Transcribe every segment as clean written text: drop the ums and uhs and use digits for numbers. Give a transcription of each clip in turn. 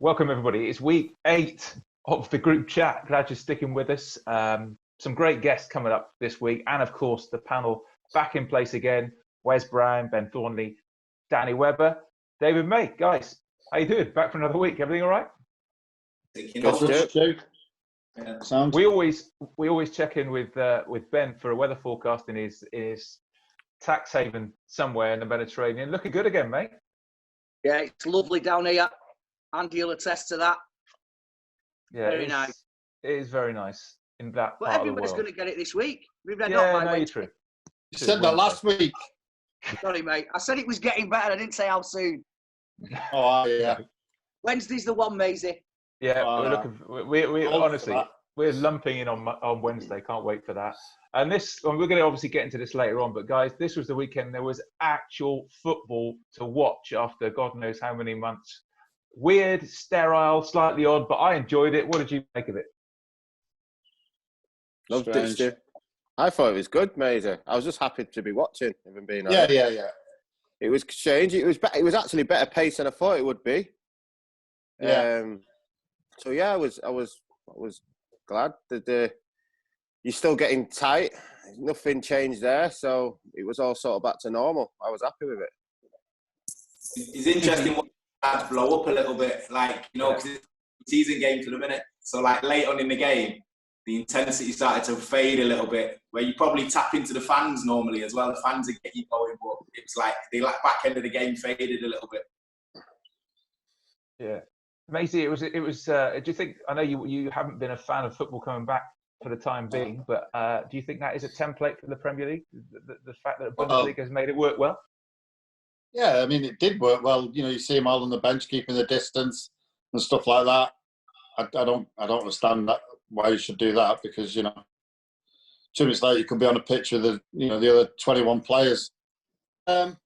Welcome, everybody. It's week 8 of the group chat. Glad you're sticking with us. Some great guests coming up this week. And, of course, the panel back in place again. Wes Brown, Ben Thornley, Danny Webber, David May. Guys, how you doing? Back for another week. Everything all right? Sounds. We always check in with Ben for a weather forecast in his tax haven somewhere in the Mediterranean. Looking good again, mate. Yeah, it's lovely down here. Andy will attest to that. Yeah, very nice. It is very nice in that part of the world. Everybody's going to get it this week. You're true. You said that last week. Sorry, mate. I said it was getting better. I didn't say how soon. Oh, yeah. Wednesday's the one, Maisie. Yeah, we're honestly, we're lumping in on Wednesday. Can't wait for that. And we're going to obviously get into this later on, but guys, this was the weekend. There was actual football to watch after God knows how many months. Weird, sterile, slightly odd, but I enjoyed it. What did you make of it? Loved it, Stu. I thought it was good, mate. I was just happy to be watching, if I'm being honest. Yeah. It was strange. It was actually better pace than I thought it would be. Yeah. So yeah, I was glad that you're still getting tight. Nothing changed there, so it was all sort of back to normal. I was happy with it. It's interesting what had to blow up a little bit, because it's a season game to the minute. So late on in the game, the intensity started to fade a little bit, where you probably tap into the fans normally as well. The fans would get you going, but it's the back end of the game faded a little bit. Yeah. Maisie, it was. Do you think? I know you haven't been a fan of football coming back for the time being, but do you think that is a template for the Premier League? The fact that Bundesliga has made it work well. Yeah, I mean, it did work well. You see them all on the bench keeping the distance and stuff like that. I don't understand that why you should do that, because 2 minutes later you could be on a pitch with the other 21 players. I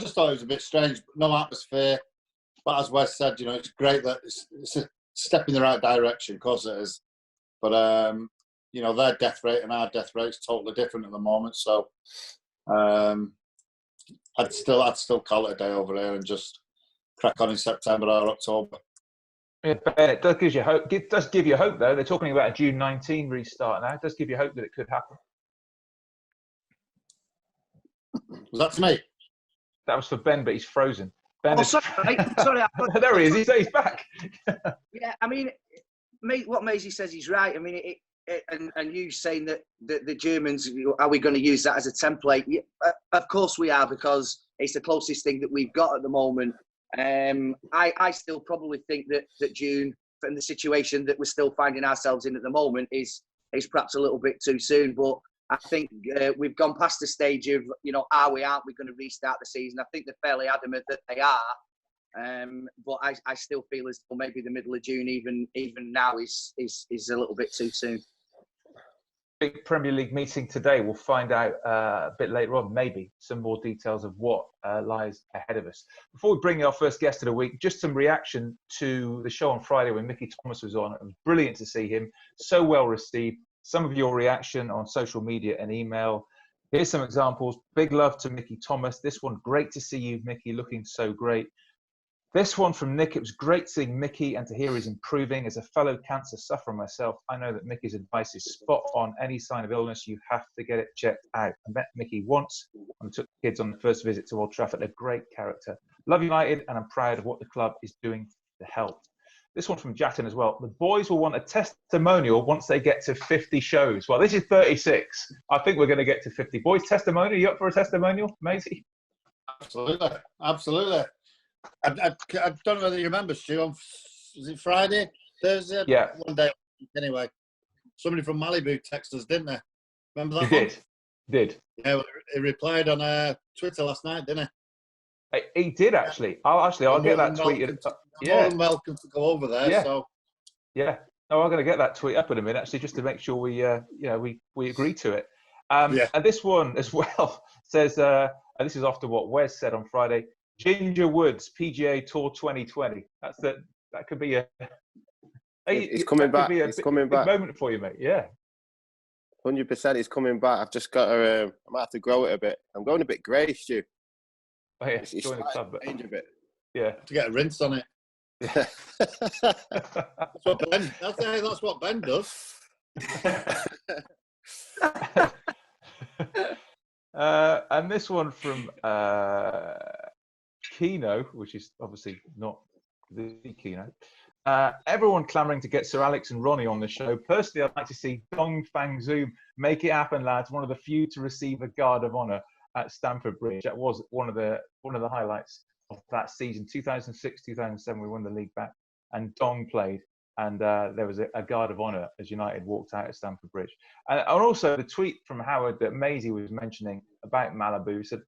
just thought it was a bit strange. No atmosphere. But as Wes said, it's great that it's a step in the right direction. Of course it is. But, their death rate and our death rate is totally different at the moment. So I'd still call it a day over here and just crack on in September or October. Yeah, Ben, it does give you hope. It does give you hope, though. They're talking about a June 19 restart now. It does give you hope that it could happen. Was that to me? That was for Ben, but he's frozen. Ben sorry. There he is. He's back. Yeah, I mean, what Maisie says, he's right. I mean, and you saying that the Germans, are we going to use that as a template? Yeah, of course we are, because it's the closest thing that we've got at the moment. I still probably think that June, from the situation that we're still finding ourselves in at the moment, is perhaps a little bit too soon. But I think we've gone past the stage of, aren't we going to restart the season? I think they're fairly adamant that they are. But I still feel as though maybe the middle of June, even now, is a little bit too soon. Big Premier League meeting today. We'll find out a bit later on, maybe, some more details of what lies ahead of us. Before we bring our first guest of the week, just some reaction to the show on Friday when Mickey Thomas was on. It was brilliant to see him. So well received. Some of your reaction on social media and email. Here's some examples. Big love to Mickey Thomas. This one, great to see you, Mickey, looking so great. This one from Nick, it was great seeing Mickey and to hear he's improving. As a fellow cancer sufferer myself, I know that Mickey's advice is spot on. Any sign of illness, you have to get it checked out. I met Mickey once and took the kids on the first visit to Old Trafford. A great character. Love United, and I'm proud of what the club is doing to help. This one from Jatton as well. The boys will want a testimonial once they get to 50 shows. Well, this is 36. I think we're going to get to 50. Boys, testimonial? You up for a testimonial, Maisie? Absolutely. I don't know whether you remember, Stu, was it Friday? Thursday? Yeah. One day, anyway. Somebody from Malibu texted us, didn't they? Remember that one? Did. Yeah, he replied on Twitter last night, didn't he? He did, actually. I'll get that tweeted. More than welcome to go over there. Yeah. So. Yeah. No, I'm going to get that tweet up in a minute, actually, just to make sure we agree to it. And this one as well says, and this is after what Wes said on Friday, Ginger Woods PGA Tour 2020. That could be a. He's coming back. He's coming back. Big moment for you, mate. Yeah. 100%. He's coming back. I've just got to. I might have to grow it a bit. I'm going a bit grey, Stu. Oh yeah. Join the club. Change a bit. Yeah. To get a rinse on it. That's what Ben. That's what Ben does. And this one from Kino, which is obviously not the Kino. Everyone clamouring to get Sir Alex and Ronnie on the show. Personally, I'd like to see Dong Fang Zoom make it happen, lads. One of the few to receive a Guard of Honour at Stamford Bridge. That was one of the highlights of that season, 2006-2007. We won the league back, and Dong played, and there was a Guard of Honour as United walked out at Stamford Bridge. And also the tweet from Howard that Maisie was mentioning about Malibu said,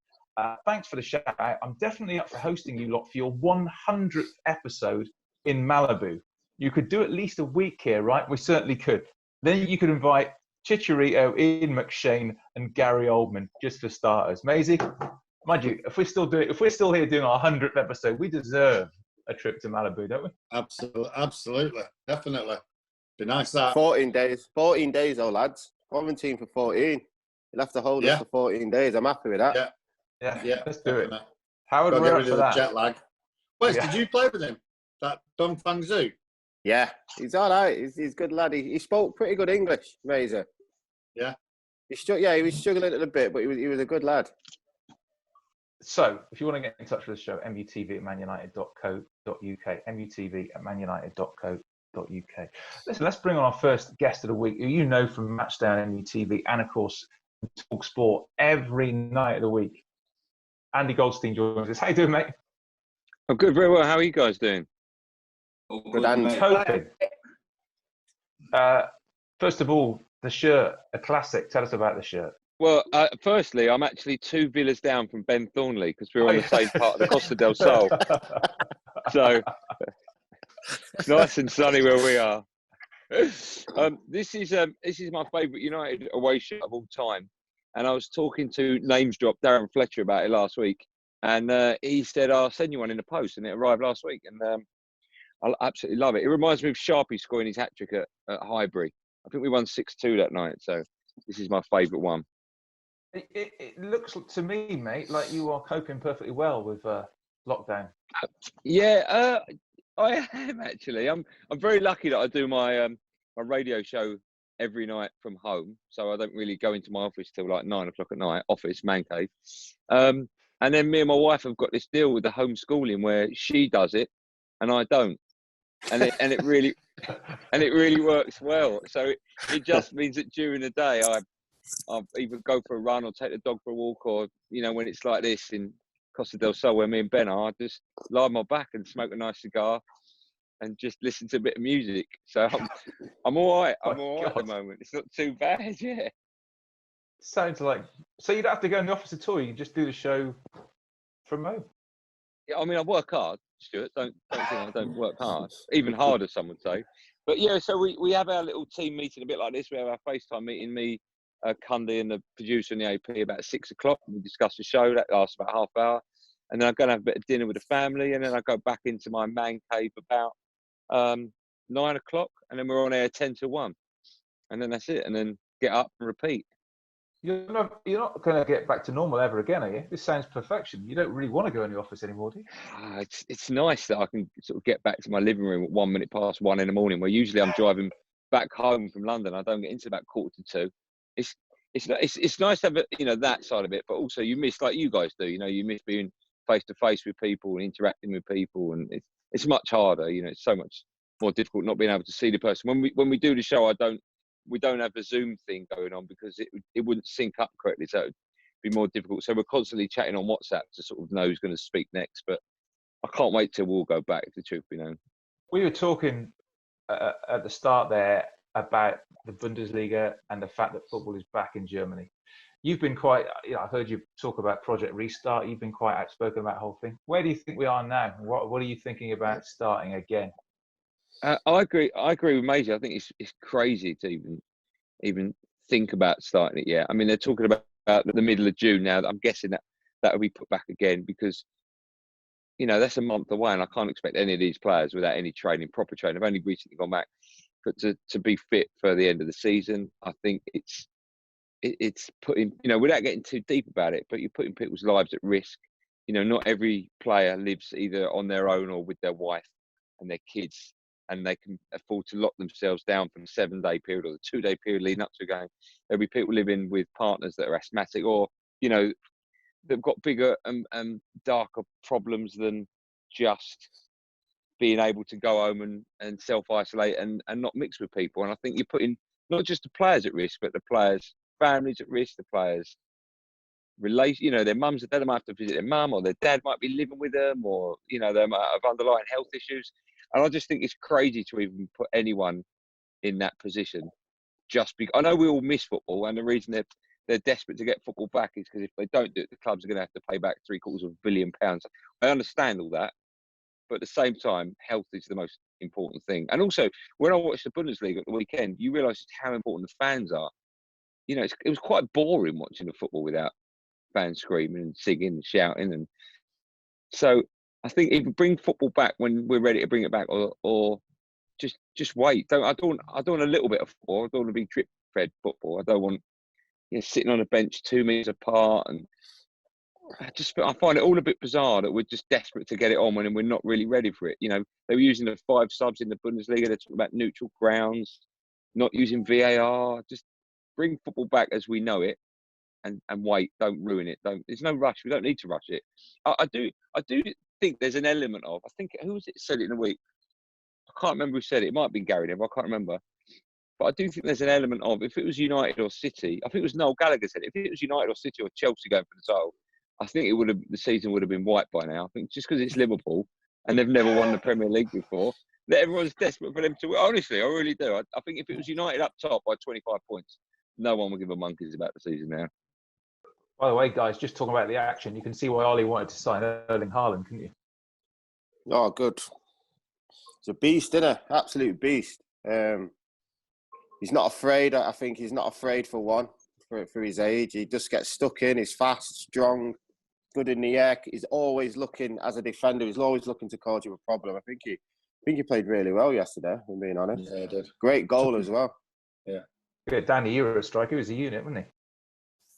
thanks for the shout out. I'm definitely up for hosting you lot for your 100th episode in Malibu. You could do at least a week here, right? We certainly could. Then you could invite Chicharito, Ian McShane, and Gary Oldman just for starters. Maisie, mind you, if we're still here doing our 100th episode, we deserve a trip to Malibu, don't we? Absolutely, definitely. Be nice that. 14 days, though, lads. Quarantine for 14. You'll have to hold us for 14 days. I'm happy with that. Yeah. Let's do it. Howard, Got to we're get up rid for of the that. jet lag. Wes, did you play with him? That Dong Fang Zhu? Yeah, he's all right. He's a good lad. He spoke pretty good English, Razor. Yeah. He was struggling a little bit, but he was a good lad. So, if you want to get in touch with the show, mutv@manunited.co.uk, mutv@manunited.co.uk. Listen, let's bring on our first guest of the week, who you know from Matchdown MUTV and, of course, Talk Sport every night of the week. Andy Goldstein joins us. How you doing, mate? I'm good, very well. How are you guys doing? Good, Andy. Coping. First of all, the shirt, a classic. Tell us about the shirt. Well, firstly, I'm actually 2 villas down from Ben Thornley because we're on the same part of the Costa del Sol. So, it's nice and sunny where we are. This is my favourite United away shirt of all time. And I was talking to Names Drop Darren Fletcher about it last week. And he said, I'll send you one in the post. And it arrived last week. And I absolutely love it. It reminds me of Sharpie scoring his hat-trick at Highbury. I think we won 6-2 that night. So this is my favourite one. It looks to me, mate, like you are coping perfectly well with lockdown. Yeah, I am actually. I'm very lucky that I do my my radio show every night from home, so I don't really go into my office till like 9 o'clock at night. Office, man cave. And then me and my wife have got this deal with the homeschooling where she does it and I don't, and it really works well. So it just means that during the day I'll either go for a run or take the dog for a walk, or when it's like this in Costa del Sol where me and Ben are, I just lie on my back and smoke a nice cigar and just listen to a bit of music. So I'm all right. I'm all right at the moment. It's not too bad, yeah. Sounds like, so you don't have to go in the office at all. You can just do the show from home. Yeah, I mean, I work hard, Stuart. Don't think I don't work hard. Even harder, some would say. But yeah, so we have our little team meeting a bit like this. We have our FaceTime meeting, me, Cundy and the producer and the AP about 6 o'clock. We discuss the show. That lasts about half hour. And then I go and have a bit of dinner with the family. And then I go back into my man cave about 9 o'clock. And then we're on air 10 to 1. And then that's it. And then get up and repeat. You're not going to get back to normal ever again, are you? This sounds perfection. You don't really want to go in the office anymore, do you? It's nice that I can sort of get back to my living room at 1 minute past 1 in the morning, where usually I'm driving back home from London. I don't get into about 1:45. It's nice to have that side of it, but also you miss, like you guys do. You miss being face to face with people and interacting with people, and it's much harder. It's so much more difficult not being able to see the person. When we do the show, we don't have the Zoom thing going on because it wouldn't sync up correctly, so it'd be more difficult. So we're constantly chatting on WhatsApp to sort of know who's going to speak next. But I can't wait till we'll go back, if the truth be known. We were talking at the start there about the Bundesliga and the fact that football is back in Germany. You've been quite, I've heard you talk about Project Restart. You've been quite outspoken about the whole thing. Where do you think we are now? What are you thinking about starting again? I agree with Maisie. I think it's crazy to even think about starting it yet. I mean, they're talking about the middle of June now. I'm guessing that will be put back again because, that's a month away, and I can't expect any of these players without any training, proper training. I've only recently gone back, but to be fit for the end of the season, I think it's putting, without getting too deep about it, but you're putting people's lives at risk. Not every player lives either on their own or with their wife. and their kids, and they can afford to lock themselves down for the 7-day period or the 2-day period leading up to a game. There'll be people living with partners that are asthmatic, or, you know, they've got bigger and darker problems than just being able to go home and self-isolate and not mix with people. And I think you're putting not just the players at risk, but the players' families at risk, the players' you know, their mums and dad might have to visit their mum, or their dad might be living with them, or, you know, they might have underlying health issues. And I just think it's crazy to even put anyone in that position. I know we all miss football, and the reason they're desperate to get football back is because if they don't do it, the clubs are going to have to pay back £750 million. I understand all that, but at the same time, health is the most important thing. And also, when I watched the Bundesliga at the weekend, you realise how important the fans are. You know, it was quite boring watching the football without fans screaming and singing and shouting. And so I think either bring football back when we're ready to bring it back, or just wait. I don't want a little bit of football. I don't want to be drip fed football. I don't want, you know, sitting on a bench 2 meters apart. And I find it all a bit bizarre that we're just desperate to get it on when we're not really ready for it. You know, they were using the 5 subs in the Bundesliga. They're talking about neutral grounds, not using VAR. Just bring football back as we know it, and wait. Don't ruin it. There's no rush. We don't need to rush it. I do think there's an element of, I think, who was it said it in the week? I can't remember who said it. It might have been Gary Neville. I can't remember. But I do think there's an element of, if it was United or City, I think it was Noel Gallagher said it, if it was United or City or Chelsea going for the title, I think the season would have been wiped by now. I think just because it's Liverpool and they've never won the Premier League before, that everyone's desperate for them to win. Honestly, I really do. I think if it was United up top by 25 points, no one would give a monkeys about the season now. By the way, guys, just talking about the action, you can see why Ollie wanted to sign Erling Haaland, couldn't you? Oh, good. He's a beast, isn't he? Absolute beast. He's not afraid. I think he's not afraid for his age. He just gets stuck in. He's fast, strong, good in the air. He's always looking, as a defender, he's always looking to cause you a problem. I think he played really well yesterday, if I'm being honest. Yeah, he did. Great goal as well. Yeah, Danny, you were a striker. He was a unit, wasn't he?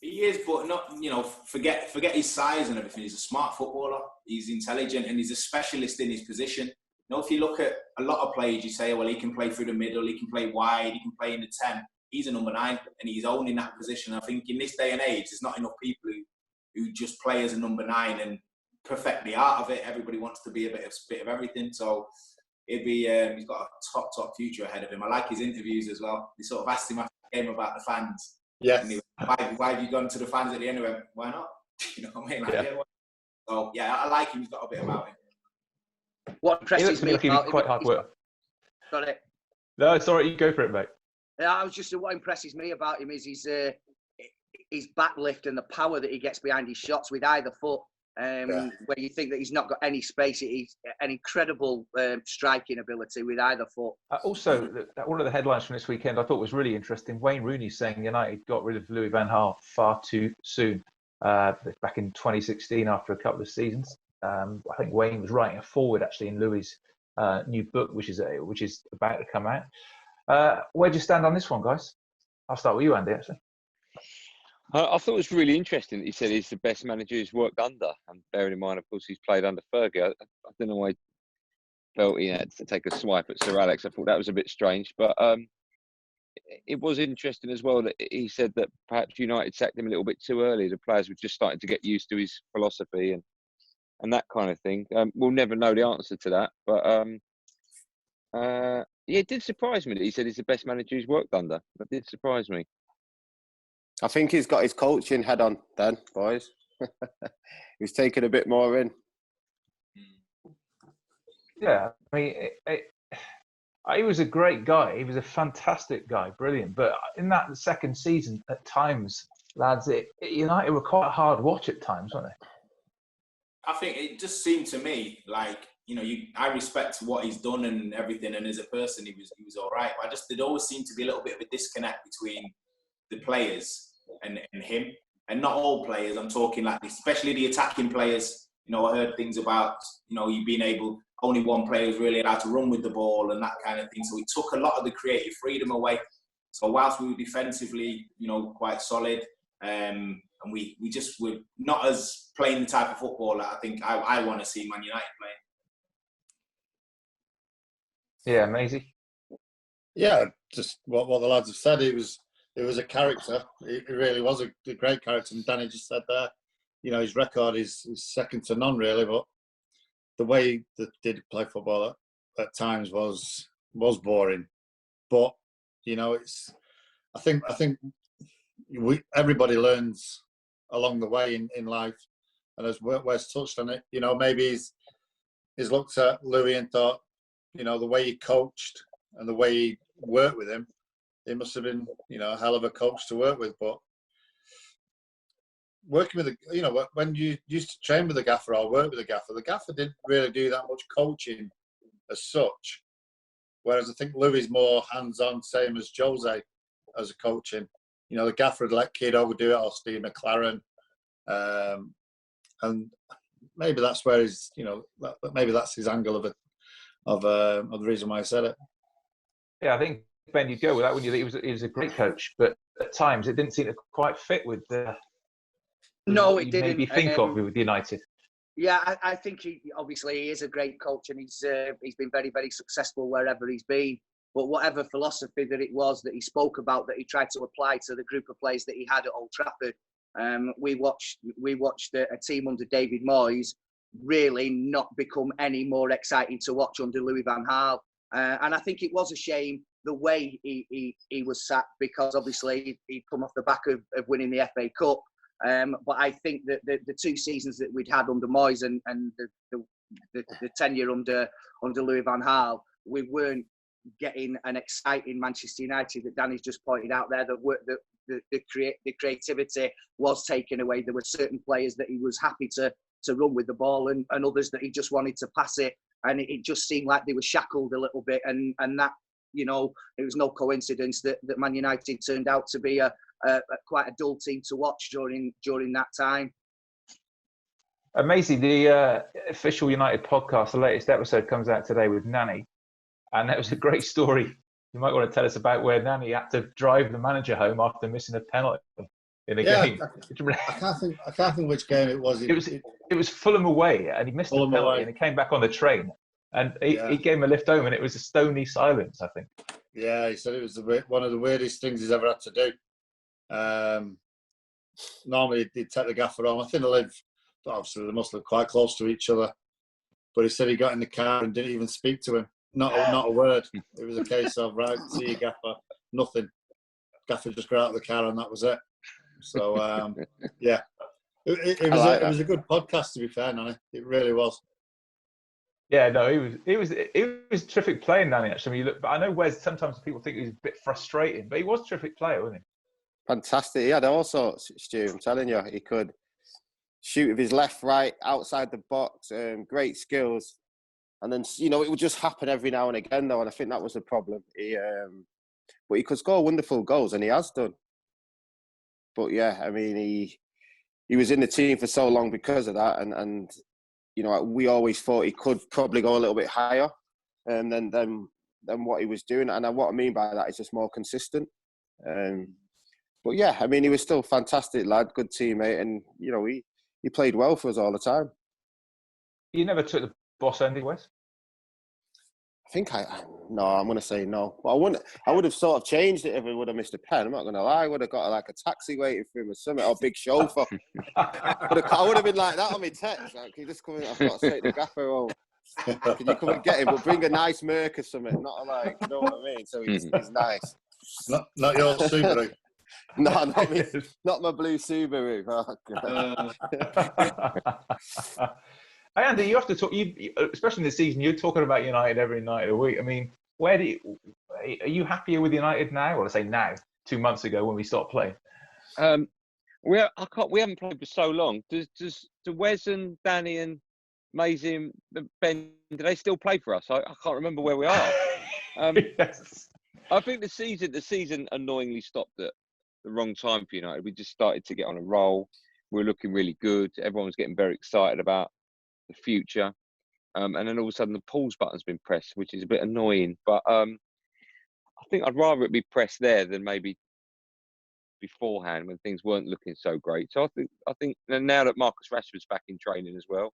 He is, but not, you know, forget his size and everything. He's a smart footballer. He's intelligent, and he's a specialist in his position. You know, if you look at a lot of players, you say, well, he can play through the middle, he can play wide, he can play in the 10. He's a number 9, and he's owning that position. I think in this day and age, there's not enough people who just play as a number 9 and perfect the art of it. Everybody wants to be a bit of everything. So it'd be he's got a top future ahead of him. I like his interviews as well. They sort of asked him after the game about the fans. Yes. And he went, why have you gone to the fans at the end? He went, why not? You know what I mean? Like, so yeah, I like him. He's got a bit about him. What impresses me about him, quite hard work. Sorry. No, it's all right. You go for it, mate. Yeah, I was just, what impresses me about him is his back lift and the power that he gets behind his shots with either foot. Where you think that he's not got any space, he's an incredible striking ability with either foot. Also, one of the headlines from this weekend I thought was really interesting. Wayne Rooney saying United got rid of Louis van Gaal far too soon. Back in 2016, after a couple of seasons. I think Wayne was writing a foreword actually in Louis' new book, which is about to come out. Where do you stand on this one, guys? I'll start with you, Andy. Actually. I thought it was really interesting that he said he's the best manager he's worked under. And bearing in mind, of course, he's played under Fergie. I don't know why he felt he had to take a swipe at Sir Alex. I thought that was a bit strange. But it was interesting as well that he said that perhaps United sacked him a little bit too early. The players were just starting to get used to his philosophy and that kind of thing. We'll never know the answer to that. But it did surprise me that he said he's the best manager he's worked under. That did surprise me. I think he's got his coaching head on then, boys. He's taken a bit more in. Yeah, I mean, he was a great guy. He was a fantastic guy, brilliant. But in that second season, at times, lads, United were quite a hard watch at times, weren't they? I think it just seemed to me like, you know, I respect what he's done and everything, and as a person, he was all right. But there always seemed to be a little bit of a disconnect between the players and him, and not all players. I'm talking like, especially the attacking players. You know, I heard things about, you know, you being able, only one player was really allowed to run with the ball and that kind of thing. So he took a lot of the creative freedom away. So whilst we were defensively, you know, quite solid, and we just were not as playing the type of football that I think I want to see Man United playing. Yeah, Maisie. Yeah, just what the lads have said. It was a character. It really was a great character. And Danny just said there, his record is second to none, really. But the way that did play football at times was boring. But it's. I think everybody learns along the way in life, and as Wes touched on it, maybe he's looked at Louis and thought, the way he coached and the way he worked with him, he must have been, a hell of a coach to work with. But working with when you used to train with the gaffer or work with the gaffer didn't really do that much coaching as such. Whereas I think Louis is more hands-on, same as Jose as a coaching. The gaffer would let Kid overdo it, or Steve McLaren, and maybe that's where his, maybe that's his angle of the reason why I said it. Yeah, I think Ben, you'd go with that, wouldn't you? He was a great coach, but at times it didn't seem to quite fit with the. No, it didn't. Maybe think of with United. Yeah, I think he is a great coach, and he's been very, very successful wherever he's been. But whatever philosophy that it was that he spoke about, that he tried to apply to the group of players that he had at Old Trafford, we watched a team under David Moyes really not become any more exciting to watch under Louis van Gaal. And I think it was a shame the way he was sacked, because obviously he'd come off the back of winning the FA Cup. But I think that the 2 seasons that we'd had under Moyes and the tenure under Louis van Gaal, we weren't getting an exciting Manchester United that Danny's just pointed out there. The creativity was taken away. There were certain players that he was happy to run with the ball, and others that he just wanted to pass it. And it just seemed like they were shackled a little bit. And that, it was no coincidence that Man United turned out to be a quite a dull team to watch during that time. Amazing. The official United podcast, the latest episode, comes out today with Nani. And that was a great story. You might want to tell us about where Nani had to drive the manager home after missing a penalty in a game. I can't think which game it was. It was Fulham away, and he missed the penalty, and he came back on the train, and he gave him a lift home, and it was a stony silence, I think. Yeah, he said it was one of the weirdest things he's ever had to do. Normally, he'd take the gaffer home. I think obviously they must live quite close to each other, but he said he got in the car and didn't even speak to him. Not a word. It was a case of, right, see you, gaffer. Nothing. Gaffer just got out of the car and that was it. So, yeah. It was a good podcast, to be fair, Nani. It really was. Yeah, no, he was terrific playing, Nani, actually. I know Wes, sometimes people think he's a bit frustrating, but he was a terrific player, wasn't he? Fantastic. He had all sorts, Stu. I'm telling you, he could shoot with his left, right, outside the box. Great skills. And then, it would just happen every now and again, though, and I think that was the problem. But he could score wonderful goals, and he has done. But yeah, I mean, he was in the team for so long because of that, and we always thought he could probably go a little bit higher than what he was doing. And what I mean by that is just more consistent. But yeah, I mean, he was still a fantastic lad, good teammate, and he played well for us all the time. You never took the boss ending, Wes? I think I'm going to say no. But I would have sort of changed it if he would have missed a pen. I'm not going to lie. I would have got like a taxi waiting for him or something, or a big chauffeur. I would have been like that on my text. Like, can you just come in? I've got to take the gaffer home. Can you come and get him? But bring a nice Merc or something. Not like, you know what I mean? So he's nice. Not your Subaru. No, not me. Not my blue Subaru. Oh, Hey Andy, you have to talk. Especially in the season, you're talking about United every night of the week. I mean, are you happier with United now, or I say now, 2 months ago when we stopped playing? We haven't played for so long. Do Wes and Danny and Maisie and Ben, do they still play for us? I can't remember where we are. Yes. I think the season annoyingly stopped at the wrong time for United. We just started to get on a roll. We were looking really good. Everyone was getting very excited about the future, and then all of a sudden the pause button's been pressed, which is a bit annoying. But I think I'd rather it be pressed there than maybe beforehand when things weren't looking so great. So I think now that Marcus Rashford's back in training as well,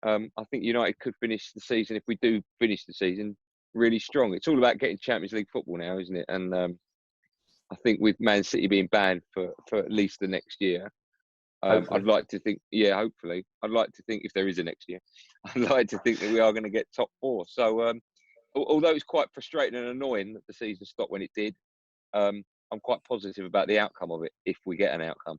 I think United could finish the season, if we do finish the season, really strong. It's all about getting Champions League football now, isn't it? And I think with Man City being banned for at least the next year, I'd like to think, hopefully, I'd like to think if there is a next year, I'd like to think that we are going to get top 4. So although it's quite frustrating and annoying that the season stopped when it did, I'm quite positive about the outcome of it if we get an outcome.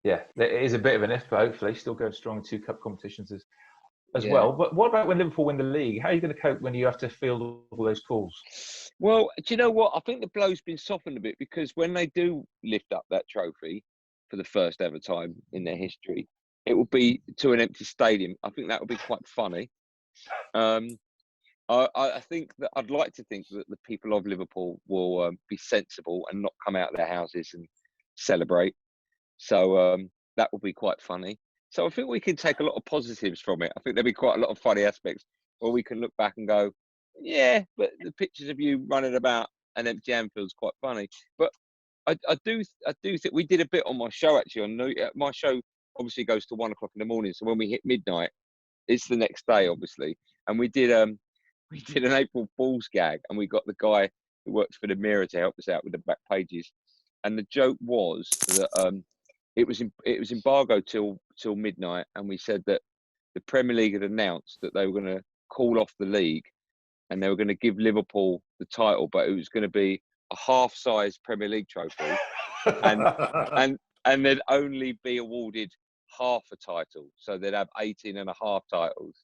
Yeah, it is a bit of an if, but hopefully still going strong in 2 cup competitions as well. But what about when Liverpool win the league? How are you going to cope when you have to field all those calls? Well, do you know what? I think the blow's been softened a bit, because when they do lift up that trophy for the first ever time in their history, it will be to an empty stadium. I think that will be quite funny. I think that I'd like to think that the people of Liverpool will be sensible and not come out of their houses and celebrate. So that will be quite funny. So I think we can take a lot of positives from it. I think there'll be quite a lot of funny aspects where we can look back and go, yeah, but the pictures of you running about an empty Anfield's quite funny. But I do think we did a bit on my show actually. My show obviously goes to 1 o'clock in the morning. So when we hit midnight, it's the next day, obviously. And we did an April Fool's gag, and we got the guy who works for the Mirror to help us out with the back pages. And the joke was that it was embargoed till midnight, and we said that the Premier League had announced that they were going to call off the league, and they were going to give Liverpool the title, but it was going to be a half-size Premier League trophy, and they'd only be awarded half a title, so they'd have 18 and a half titles.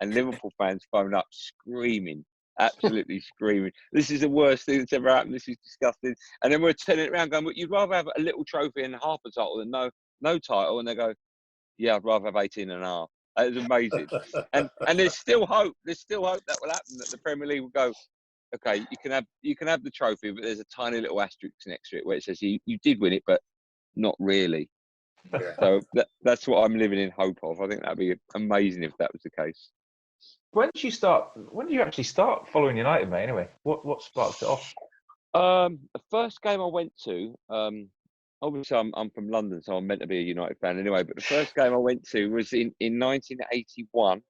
And Liverpool fans phone up screaming, absolutely screaming, this is the worst thing that's ever happened, this is disgusting. And then we're turning it around going, but you'd rather have a little trophy and half a title than no title. And they go, yeah, I'd rather have 18 and a half. It's amazing. and there's still hope that will happen, that the Premier League will go, okay, you can have the trophy, but there's a tiny little asterisk next to it where it says you did win it, but not really. Yeah. So that's what I'm living in hope of. I think that'd be amazing if that was the case. When did you actually start following United, mate? Anyway, what sparked it off? The first game I went to, obviously I'm from London, so I'm meant to be a United fan anyway. But the first game I went to was in 1981.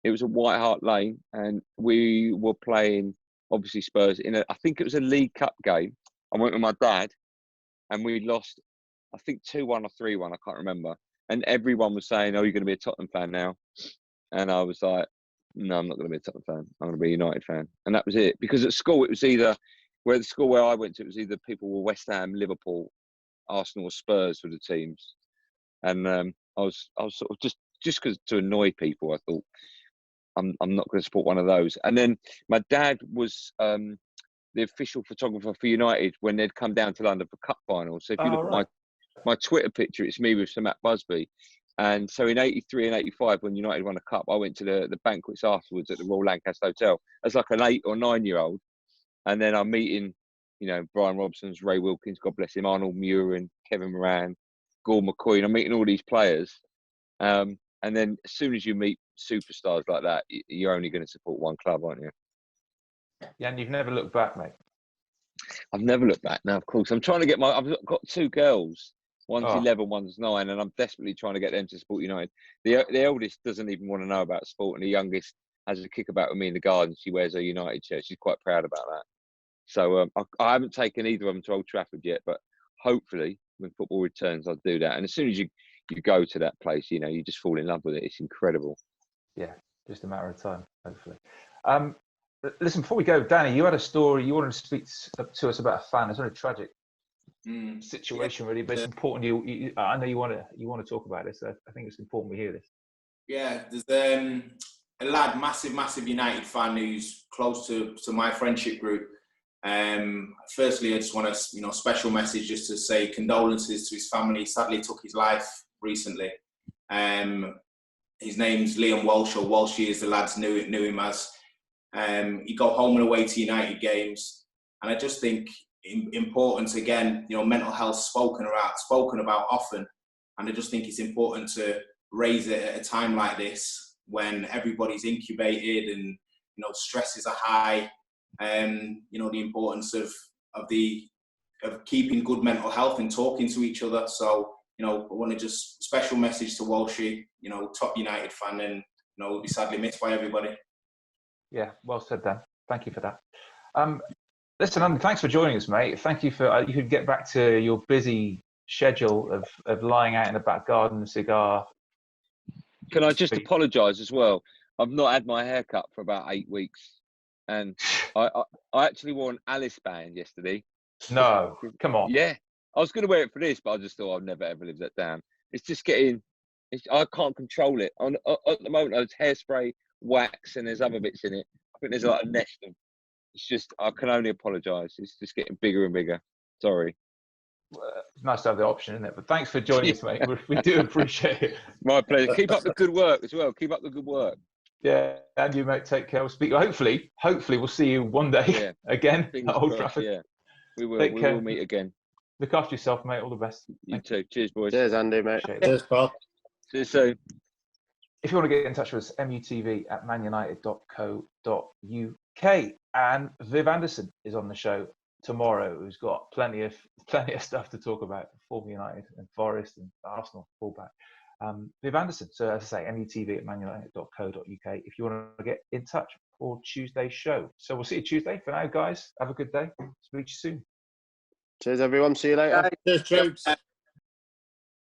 It was at White Hart Lane, and we were playing obviously Spurs I think it was a League Cup game. I went with my dad, and we lost, I think 2-1 or 3-1. I can't remember. And everyone was saying, "Oh, you're going to be a Tottenham fan now," and I was like, no, I'm not going to be a Tottenham fan. I'm going to be a United fan. And that was it. Because at school, it was either, the school where I went to, it was either people were West Ham, Liverpool, Arsenal or Spurs were the teams. And I was sort of just because to annoy people, I thought, I'm not going to support one of those. And then my dad was the official photographer for United when they'd come down to London for cup finals. So if you look at my Twitter picture, it's me with Sir Matt Busby. And so in 83 and 85, when United won a cup, I went to the banquets afterwards at the Royal Lancaster Hotel as like an 8 or 9-year-old. And then I'm meeting, Brian Robson's, Ray Wilkins, God bless him, Arnold Muir, Kevin Moran, Gordon McQueen. I'm meeting all these players. And then as soon as you meet superstars like that, you're only going to support one club, aren't you? Yeah, and you've never looked back, mate. I've never looked back. Now, of course, I'm trying to get I've got 2 girls. One's 11, one's 9, and I'm desperately trying to get them to support United. The eldest doesn't even want to know about sport, and the youngest has a kickabout with me in the garden. She wears a United shirt. She's quite proud about that. So I haven't taken either of them to Old Trafford yet, but hopefully when football returns, I'll do that. And as soon as you go to that place, you just fall in love with it. It's incredible. Yeah, just a matter of time, hopefully. Listen, before we go, Danny, you had a story you wanted to speak to us about a fan. It's very tragic situation, really, but it's important. I know you want to talk about this. So I think it's important we hear this. Yeah, there's a lad, massive United fan who's close to my friendship group. Firstly, I just want a special message just to say condolences to his family. He sadly took his life recently. His name's Liam Walsh, or Walshy as the lads knew him as. He go home and away to United games, and I just think importance again, mental health spoken about often, and I just think it's important to raise it at a time like this when everybody's incubated and stresses are high. The importance of keeping good mental health and talking to each other. So I want to just special message to Walshy, top United fan, and will be sadly missed by everybody. Yeah, well said, Dan. Thank you for that. Listen, Andy, thanks for joining us, mate. Thank you for you could get back to your busy schedule of lying out in the back garden, cigar. Can I just apologise as well? I've not had my hair cut for about 8 weeks, and I actually wore an Alice band yesterday. No, come on. Yeah, I was going to wear it for this, but I just thought I'd never ever live that down. It's just getting, I can't control it. At the moment, there's hairspray, wax, and there's other bits in it. I think there's like a nest of. It's just, I can only apologise. It's just getting bigger and bigger. Sorry. It's nice to have the option, isn't it? But thanks for joining us, mate. We do appreciate it. My pleasure. Keep up the good work as well. Keep up the good work. Yeah, and you, mate. Take care. We'll speak. Hopefully, we'll see you one day again at Old Trafford. Yeah, we will. Take care. Will meet again. Look after yourself, mate. All the best. You too. Cheers, boys. Cheers, Andy, mate. Cheers, pal. See you soon. If you want to get in touch with us, MUTV@manunited.co.uk. And Viv Anderson is on the show tomorrow, who's got plenty of stuff to talk about. Former United and Forest and Arsenal fullback. Viv Anderson. So as I say, MUTV@manunited.co.uk. If you want to get in touch for Tuesday's show. So we'll see you Tuesday. For now, guys, have a good day. Speak to you soon. Cheers, everyone. See you later. Cheers, troops.